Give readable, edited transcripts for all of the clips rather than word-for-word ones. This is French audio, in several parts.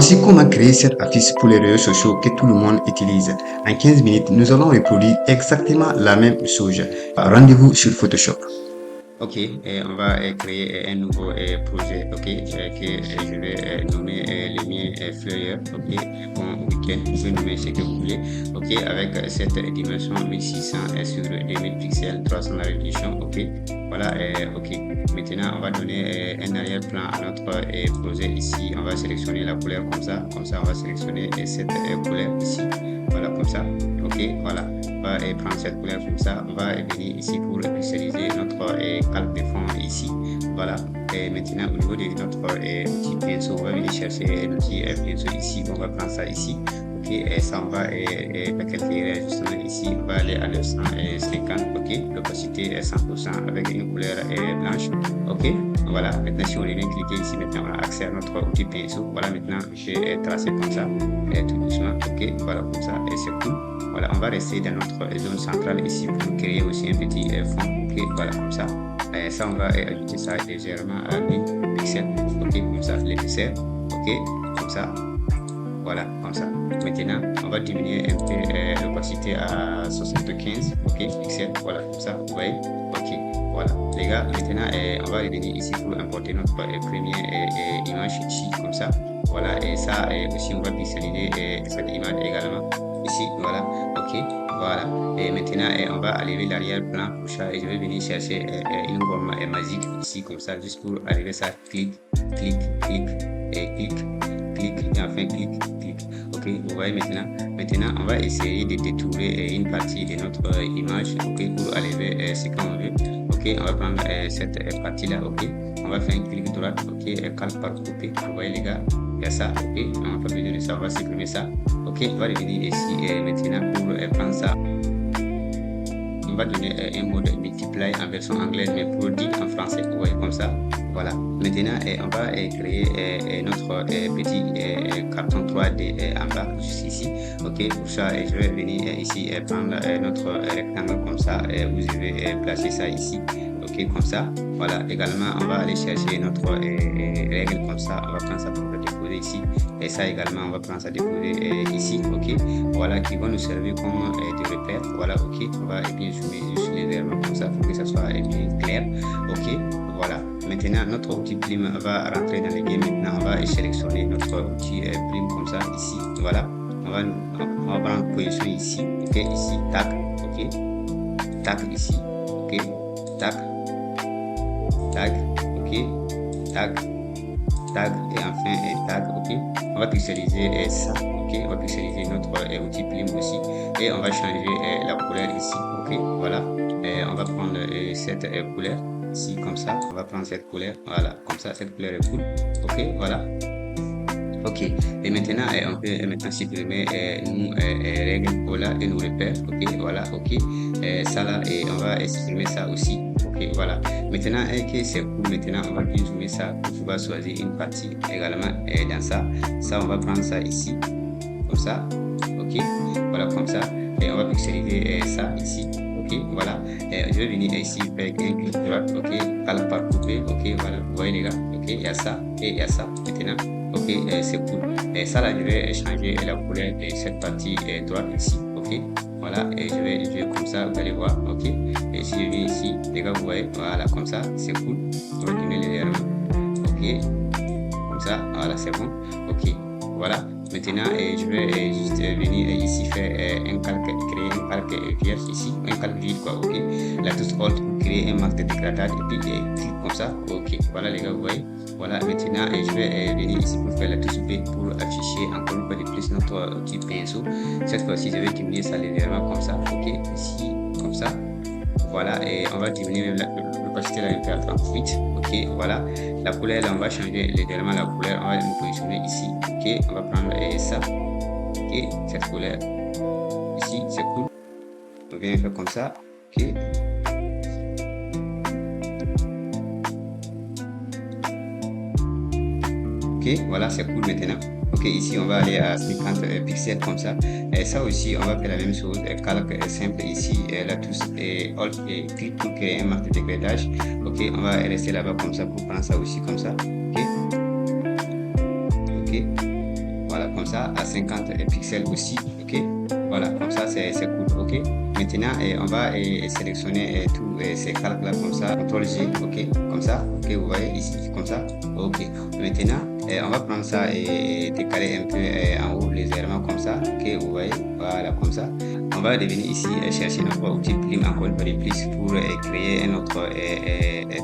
Voici comment créer cette affiche pour les réseaux sociaux que tout le monde utilise. En 15 minutes, nous allons reproduire exactement la même chose. Rendez-vous sur Photoshop. Ok, on va créer un nouveau projet, ok, que je vais nommer le mien Fleur, ok, bon week-end, vous pouvez nommer ce que vous voulez, ok, avec cette dimension 1600 sur 2000 pixels, 300 de résolution, ok, voilà, ok, maintenant on va donner un arrière-plan à notre projet ici, on va sélectionner la couleur comme ça on va sélectionner cette couleur ici, voilà, comme ça, ok, voilà. On va prendre cette couleur comme ça, on va venir ici pour pixeliser notre calque de fond ici, voilà. Et maintenant au niveau de notre outil pinceau, on va venir chercher un outil pinceau ici, on va prendre ça ici, ok, et ça on va faire quelques réajustements ici, on va aller à 950, ok, l'opacité est 100% avec une couleur blanche, ok, voilà. Maintenant si on vient cliquer ici, maintenant on a accès à notre outil pinceau, voilà. Maintenant je vais tracer comme ça, tout doucement, ok, voilà, comme ça, et c'est cool. Voilà, on va rester dans notre zone centrale ici pour créer aussi un petit fond, ok, voilà, comme ça. Ça, on va ajouter ça légèrement à 1000 pixels, ok, comme ça, l'épaisseur, ok, comme ça, voilà, comme ça. Maintenant, on va diminuer un peu l'opacité à 75, ok, pixels, voilà, comme ça, vous voyez, ok, voilà. Les gars, maintenant, on va revenir ici pour importer notre première image ici, comme ça, voilà, et ça, aussi, on va pixeliser cette image également. Ici, voilà, ok, voilà. Et maintenant, on va enlever l'arrière-plan pour ça et je vais venir chercher une gomme magique ici, comme ça, juste pour arriver ça. Clic, clic, clic, et clic, clic, et enfin clic, clic. Ok, vous voyez maintenant. Maintenant, on va essayer de détourer une partie de notre image, ok, pour enlever ce qu'on veut. Ok, on va prendre cette partie-là, ok. On va faire un clic droit, ok, calque par couper. Vous voyez les gars, il y a ça, ok. On n'a pas besoin de ça, on va supprimer ça. Ok, on va revenir ici maintenant pour prendre ça. On va donner un mode multiply en version anglaise, mais pour dire en français, vous voyez comme ça. Voilà. Maintenant, on va créer notre petit carton 3D en bas, juste ici. Ok, pour ça, je vais venir ici prendre notre rectangle comme ça. Vous devez placer ça ici. Ok, comme ça. Voilà. Également, on va aller chercher notre règle comme ça. On va prendre ça pour le déposer ici. Et ça également, on va prendre ça déposer ici. Ok. Voilà, qui va nous servir comme des repères. Voilà, ok. On va bien zoomer juste légèrement comme ça pour que ça soit bien clair. Ok. Voilà. Maintenant, notre outil plume va rentrer dans le game. Maintenant, on va sélectionner notre outil plume comme ça ici. Voilà. On va prendre position ici. Ok. Ici. Tac. Ok. Tac ici. Ok. Tac. Tag, ok, tag, tag et enfin tag, ok. On va pixeliser ça, ok. On va pixeliser notre outil plume aussi et on va changer la couleur ici, ok. Voilà. On va prendre cette couleur ici comme ça. On va prendre cette couleur, voilà, comme ça. Cette couleur est cool, ok. Voilà. Ok, et maintenant on peut maintenant supprimer nos règles pour là et nos repères, ok, voilà, ok, ça là, et on va supprimer ça aussi, ok, voilà. Maintenant que c'est cool, maintenant on va bien zoomer ça pour pouvoir choisir une partie également dans ça. Ça, on va prendre ça ici, comme ça, ok, voilà, comme ça, et on va pixeliser ça ici. Ok, voilà, je vais venir ici faire un clic droit, ok, calque par couper, ok, voilà, vous voyez les gars, ok, il y a ça et il y a ça maintenant, ok, c'est cool. Et ça là, je vais changer la couleur de cette partie droite ici, ok, voilà, et je vais jouer comme ça, vous allez voir, ok, et si je viens ici, les gars, vous voyez, voilà, comme ça, c'est cool, on va tourner légèrement, ok, comme ça, voilà, c'est bon, ok, voilà. Maintenant, je vais juste venir ici faire un calque, créer un calque vierge ici, un calque vide quoi, ok. La touche Alt pour créer un marque de dégradage et puis clic comme ça, ok. Voilà les gars, vous voyez. Voilà, maintenant, je vais venir ici pour faire la touche B pour afficher encore une fois de plus notre outil pinceau. Cette fois-ci, je vais diminuer ça légèrement comme ça, ok. Ici, comme ça. Voilà, et on va diminuer l'opacité là un peu à 38, ok, voilà. La couleur là, on va changer légèrement la couleur, on va nous positionner ici, ok, on va prendre ça, ok, cette couleur, ici, c'est cool, on vient faire comme ça, ok. Ok, voilà, c'est cool maintenant. Ok, ici on va aller à 50 pixels comme ça. Et ça aussi, on va faire la même chose. Calque simple ici, la touche Alt et clic pour créer un marque de dégradage. Ok, on va rester là-bas comme ça pour prendre ça aussi comme ça. Ok, ok, comme ça à 50 pixels aussi, ok. Voilà, comme ça c'est cool, ok. Maintenant on va sélectionner tous ces calques là comme ça, CTRL G, ok, comme ça, ok, vous voyez ici, comme ça, ok. Maintenant on va prendre ça et décaler un peu en haut légèrement comme ça, ok, vous voyez, voilà, comme ça. On va revenir ici chercher notre outil plume encore une fois de plus pour créer un autre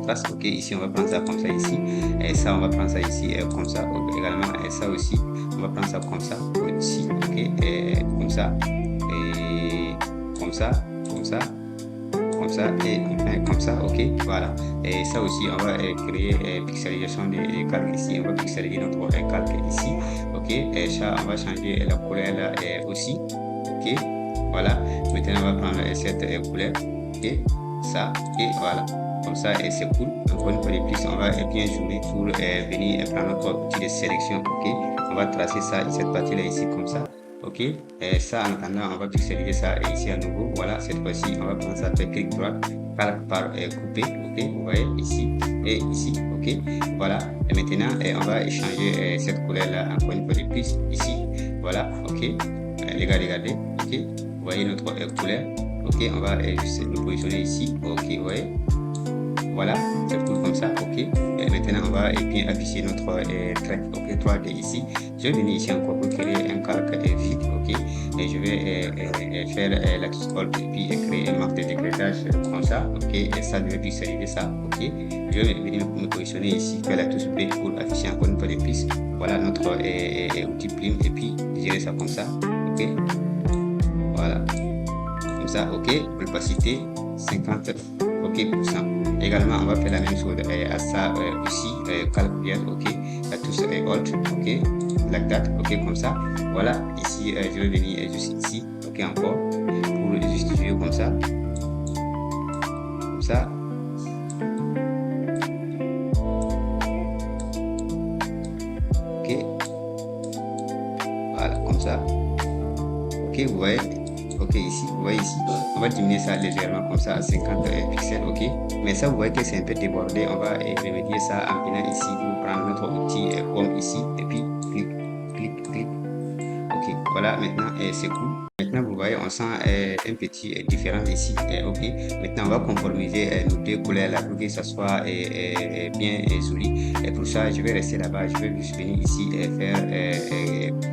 trace, ok. Ici on va prendre ça comme ça ici, et ça on va prendre ça ici comme ça, également, et ça aussi on va prendre ça comme ça ici, ok, et comme ça, et comme ça, comme ça, comme ça, et enfin comme ça, ok, voilà. Et ça aussi on va créer pixelisation des calques ici, on va pixeliser notre calque ici, ok, et ça on va changer la couleur là aussi, ok, voilà. Maintenant on va prendre cette couleur, et ça, et voilà, comme ça, et c'est cool. Encore une fois de plus, on va bien zoomer pour venir prendre notre outil de sélection, ok. On va tracer ça, cette partie là ici comme ça, ok. Et ça en attendant on va pixeliser ça ici à nouveau, voilà. Cette fois-ci on va prendre ça, faire clic droit, par couper, ok, vous voyez ici et ici, ok, voilà. Et maintenant on va échanger cette couleur là encore une fois de plus ici, voilà, ok. Les gars, regardez, ok, vous voyez notre couleur, ok. On va juste nous positionner ici, ok, vous voyez, voilà, c'est cool comme ça, ok. Et maintenant on va bien afficher notre trait, ok, 3D ici. Je vais venir ici encore pour créer un calque vide, ok, et je vais faire la touche Alt et puis créer un marque de décrétage comme ça, ok, et ça je vais pixeliser ça, ok. Je vais venir me positionner ici, faire la touche B pour afficher encore une fois de plus, voilà notre outil plume, et puis gérer ça comme ça, ok, voilà, comme ça, ok. L'opacité 50, ok, %. Également on va faire la même chose à ça ici, calculaire, ok, la touche Alt, ok, like that, ok, comme ça, voilà. Ici je vais venir juste ici, ok, encore pour justifier comme ça, comme ça, ok, voilà, comme ça, ok, vous voyez, ok, ici, vous voyez ici, on va diminuer ça légèrement comme ça à 50 pixels, ok. Mais ça vous voyez que c'est un peu débordé, on va remédier ça en venant ici pour prendre notre outil comme ici, et puis clic, clic, clic, ok, voilà. Maintenant c'est cool. Maintenant vous voyez on sent un petit différence ici, ok. Maintenant on va conformiser nos deux couleurs là pour que ça soit bien joli, et pour ça je vais rester là-bas, je vais juste venir ici et faire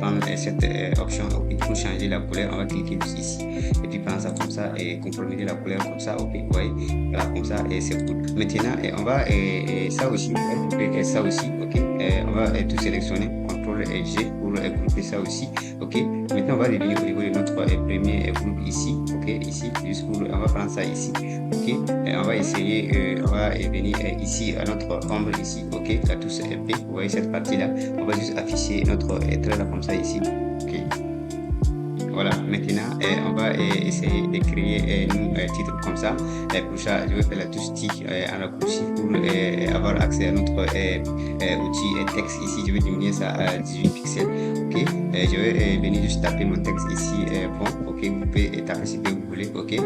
prendre cette option, ok, pour changer la couleur. On va cliquer juste ici et puis prendre ça comme ça et conformiser la couleur comme ça, ok, vous voyez, voilà, comme ça, et c'est cool. Maintenant on va ça aussi, et ça aussi, ok, on va tout sélectionner, CTRL et G pour grouper ça aussi, ok. Maintenant on va revenir au niveau de notre premier groupe ici, ok, ici, juste pour, on va prendre ça ici, ok, et on va essayer, on va venir ici à notre ombre ici, ok, la touche P, vous voyez cette partie là, on va juste afficher notre trait là comme ça ici, ok. Voilà, maintenant on va essayer de créer un titre comme ça. Pour ça, je vais faire la touche T en raccourci pour avoir accès à notre outil texte ici. Je vais diminuer ça à 18 pixels, ok. Je vais venir juste taper mon texte ici, bon, ok, vous pouvez taper ce que vous voulez, ok.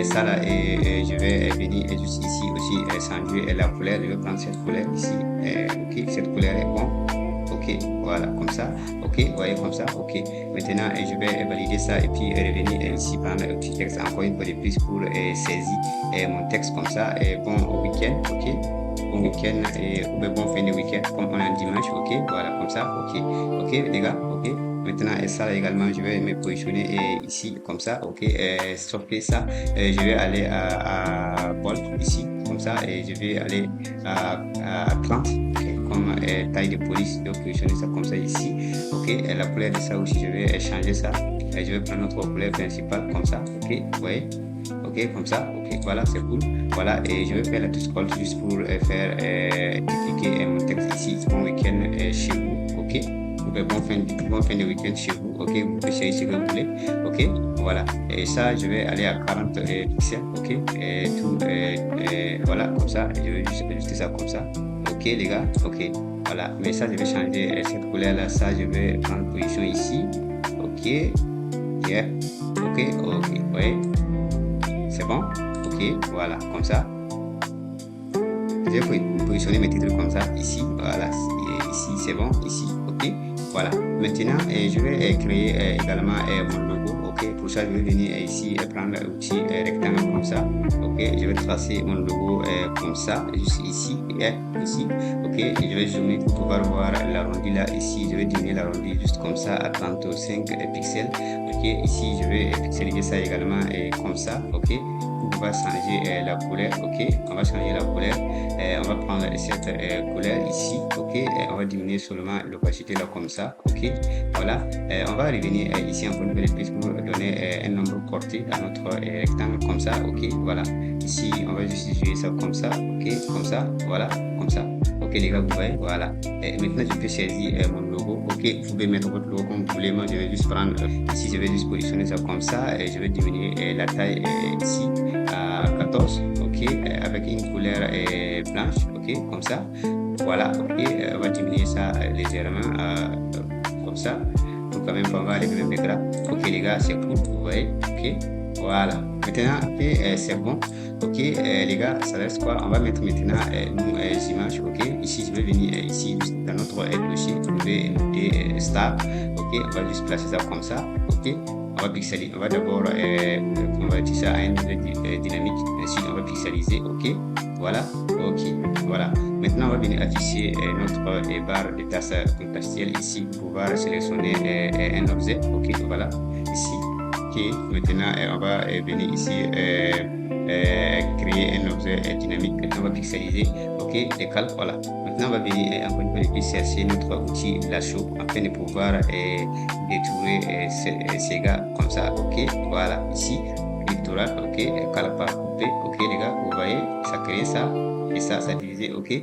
Ça là, je vais venir juste ici aussi changer la couleur. Je vais prendre cette couleur ici, ok, cette couleur est bon. Ok, voilà, comme ça, ok, vous voyez comme ça, ok. Maintenant je vais valider ça et puis revenir ici prendre le petit texte encore une fois de plus pour saisir mon texte comme ça, et bon week-end, ok, bon week-end, ou bon fin de week-end comme on a dimanche, ok, voilà, comme ça, ok, les gars, ok. Maintenant ça également je vais me positionner ici comme ça, ok, sauf que ça je vais aller à bold ici comme ça, et je vais aller à 30, okay, comme taille de police. Je vais positionner ça comme ça ici, ok. Et la couleur de ça aussi je vais changer ça, et je vais prendre notre couleur principale comme ça, ok, vous voyez, ok, comme ça, ok, voilà, c'est cool, voilà. Et je vais faire la touche Alt juste pour faire dupliquer mon texte ici, bon week-end chez vous, ok. Bon fin de week-end chez vous, ok, vous pouvez chercher ce que vous voulez, ok, voilà. Et ça je vais aller à 40 pixels, ok, et tout, voilà, comme ça, je vais juste ajuster ça comme ça, ok les gars, ok, voilà. Mais ça je vais changer cette couleur là, ça je vais prendre position ici, ok, yeah, ok, ouais, c'est bon, ok, voilà, comme ça. Je vais positionner mes titres comme ça ici, voilà, ici c'est bon, ici, ok, Voilà. Maintenant, je vais créer également mon logo. Ok. Pour ça, je vais venir ici et prendre l'outil rectangle comme ça. Ok. Je vais tracer mon logo comme ça, juste ici et ici. Ok. Et je vais zoomer pour pouvoir voir l'arrondi là. Ici, je vais diminuer l'arrondi juste comme ça à 35 pixels. Ok. Ici, je vais pixeliser ça également comme ça. Ok. On va changer la couleur. Ok. On va changer la couleur. On va prendre cette couleur ici. Ok. On va diminuer seulement l'opacité là comme ça. Ok. Voilà. On va revenir ici encore une fois de plus pour donner un nombre porté à notre rectangle comme ça. Ok. Voilà. Ici, on va juste jouer ça comme ça. Ok. Comme ça. Voilà. Comme ça. Ok les gars, vous voyez. Voilà. Maintenant, je peux saisir mon logo. Ok. Vous pouvez mettre votre logo comme vous voulez. Moi, je vais juste prendre ici. Je vais juste positionner ça comme ça. Et je vais diminuer la taille ici à 14. Ok. Avec une couleur blanche. Ok. Comme ça. Voilà. Ok. On va diminuer ça légèrement comme ça. Donc quand même pas mal les mêmes écrans. Ok les gars, c'est cool. Vous voyez. Ok. Voilà. Maintenant, ok, c'est bon. Ok, les gars, ça reste quoi? On va mettre maintenant nos images. Ok, ici, je vais venir ici dans notre dossier, trouver des stars. Ok, on va juste placer ça comme ça. Ok, on va pixeliser. On va d'abord convertir ça à une dynamique. Ici, on va pixeliser. Ok, voilà. Ok, voilà. Maintenant, on va venir afficher notre barre de tâches contextuelles ici pour pouvoir sélectionner un objet. Ok, voilà. Ici. Ok, maintenant on va venir ici créer un objet dynamique. Maintenant on va pixeliser. Ok, décale. Voilà. Maintenant on va venir encore une fois de plus chercher notre outil lasso afin de pouvoir détourer ces gars comme ça. Ok, voilà. Ici, pictoral. Ok, calque par couper. Ok les gars, vous voyez, ça crée ça et ça divisé. Ok.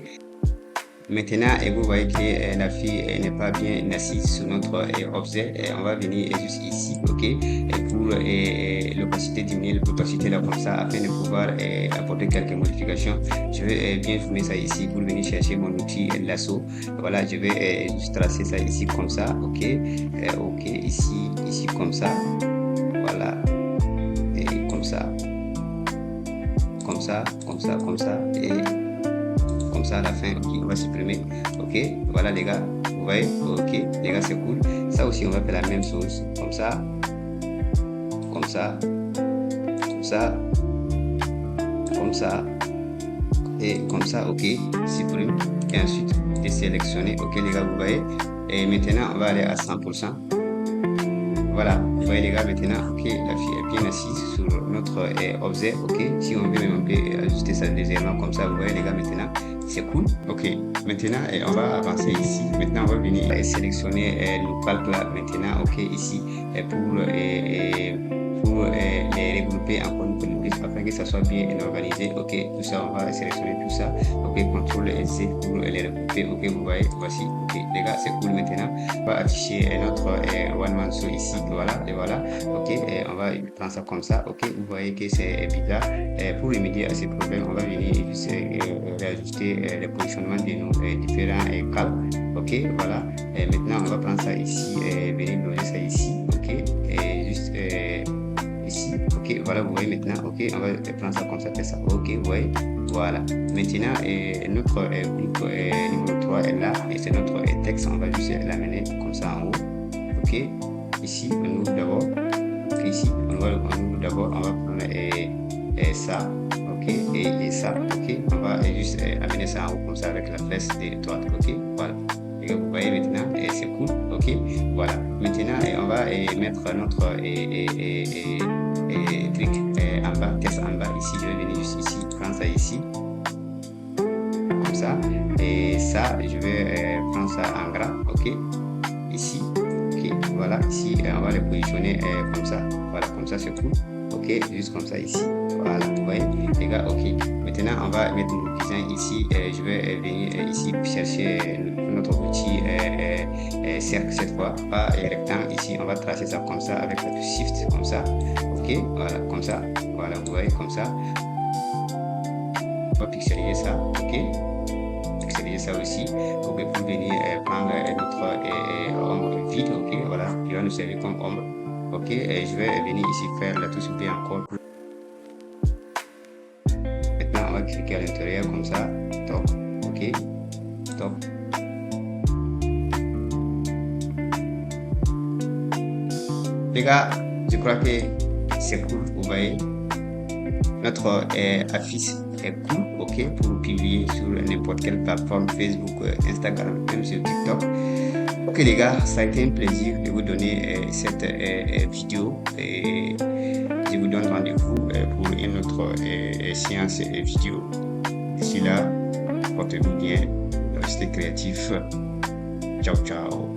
Maintenant, vous voyez que la fille n'est pas bien assise sur notre objet. On va venir juste ici, ok, pour l'opacité diminuer l'opacité là comme ça afin de pouvoir apporter quelques modifications. Je vais bien zoomer ça ici pour venir chercher mon outil lasso. Voilà, je vais juste tracer ça ici comme ça, ok, ok, ici comme ça, voilà, et comme ça, et comme ça à la fin. Ok, on va supprimer. Ok, voilà les gars, vous voyez. Ok les gars, c'est cool. Ça aussi on va faire la même chose comme ça, comme ça, comme ça, comme ça et comme ça. Ok, supprime et ensuite désélectionner. Ok les gars, vous voyez. Et maintenant on va aller à 100%. Voilà, vous voyez les gars, maintenant, ok, la fille est bien assise sur notre objet. Ok, si on veut, on peut ajuster ça légèrement comme ça. Vous voyez les gars, maintenant, c'est cool. Ok, maintenant, on va avancer ici. Maintenant, on va venir sélectionner le palette là. Maintenant, ok, ici, pour les regrouper encore une fois de plus afin que ça soit bien organisé. Ok, tout ça, on va sélectionner tout ça. Ok, CTRL C pour les regrouper. Ok, vous voyez, voici. Ok, les gars, c'est cool maintenant. On va afficher notre one man show ici. Voilà, et voilà. Ok, on va prendre ça comme ça. Ok, vous voyez que c'est bizarre. Pour remédier à ces problèmes, on va venir juste réajuster le positionnement de nos différents câbles. Ok, voilà. Maintenant, on va prendre ça ici et venir loger ça ici. Ok, et juste ici. Ok, voilà, vous voyez maintenant. Ok, on va prendre ça comme ça, faire ça. Ok, vous voyez. Voilà. Maintenant, notre groupe numéro 3 est là et c'est notre texte. On va juste l'amener comme ça en haut. Ok, ici, on ouvre d'abord. Ok, ici, on ouvre d'abord. On va prendre ça. Ok, et ça. Ok, on va juste amener ça en haut comme ça avec la flèche de droite. Ok, voilà. Et vous voyez maintenant, c'est cool. Ok, voilà. Maintenant, on va mettre notre truc en bas, texte en bas. Ici, je vais venir juste ici, prendre ça ici. Comme ça. Et ça, je vais prendre ça en gras. Ok, ici. Ok, voilà. Ici, on va le positionner comme ça. Voilà, comme ça, c'est cool. Ok, juste comme ça ici. Voilà, vous voyez, les gars. Ok, maintenant, on va mettre le design ici. Je vais venir ici chercher notre outil cercle cette fois, pas rectangle. Ici, on va tracer ça comme ça avec la touche Shift, comme ça. Ok, voilà, comme ça. Voilà, vous voyez, comme ça. On va pixeliser ça. Ok, pixeliser ça aussi. Ok, pour venir prendre notre ombre vide. Ok, voilà, qui va nous servir comme ombre. Ok, et je vais venir ici faire la touche B encore. Maintenant, on va cliquer à l'intérieur comme ça. Top. Ok, top. Les gars, je crois que c'est cool, vous voyez. Notre affiche est cool, ok, pour publier sur n'importe quelle plateforme, Facebook, Instagram, même sur TikTok. Ok les gars, ça a été un plaisir de vous donner cette vidéo et je vous donne rendez-vous pour une autre séance vidéo. D'ici là, portez-vous bien, restez créatifs. Ciao, ciao.